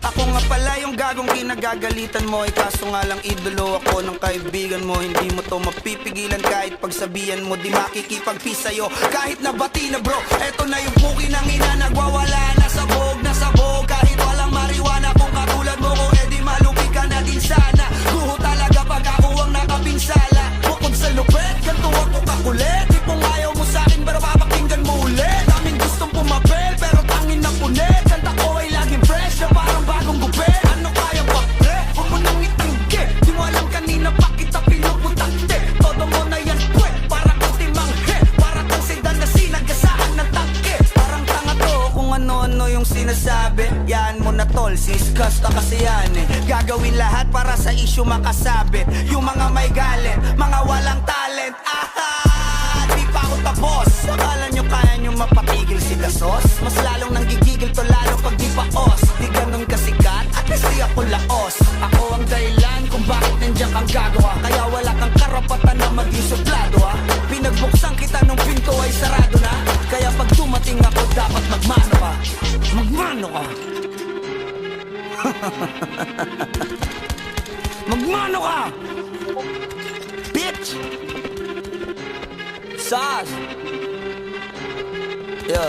Ako nga pala yung gagong kinagagalitan mo. Kaso nga lang idolo ako ng kaibigan mo. Hindi mo to mapipigilan kahit pagsabihan mo. Di makikipag-peace sa'yo kahit nabati na bro. Eto na yung puki ng ina, nagwawala na sabog na sabog. Kahit walang mariwana, kung katulad mo ko, edi malupi ka na din sana. Guho talaga pag ako ang nakapinsala. Bukod sa lupet, ganito ako kakulit. Di pong ayaw mo sa'kin pero papakinggan mo ulit. Daming gustong pumapel pero tangin na punit. Kanta ko ay laging fresh na parang bagong gupit. Ano kaya ba pre? Huwag mo nang itingge. Di mo alam kanina pa kita pinuputante. Todo mo na yan pwe, para kang timanghe. Para kang sedan na sinagasaan ng tangke. Parang tanga to kung ano-ano yung sinasabi. Yan mo na tol, siskas na kasi yan eh. Gagawin lahat para sa issue makasabit. Yung mga may galit, mga walang talent. Di pa ako tapos. Akala nyo kaya nyo mapatigil si Dasos? Mas lalong nanggigigil to lalo pag di pa os. Di ganun kasikat at least di ako laos. Ako ang dahilan kung bakit nandiyan kang gagawa. Kaya wala kang karapatan na maging suplado ha. Pinagbuksan kita nung pinto ay sarado na. Kaya pag dumating ako dapat magmano ka. Magmano ka. Magmano ka. Bitch. Sas. Yeah.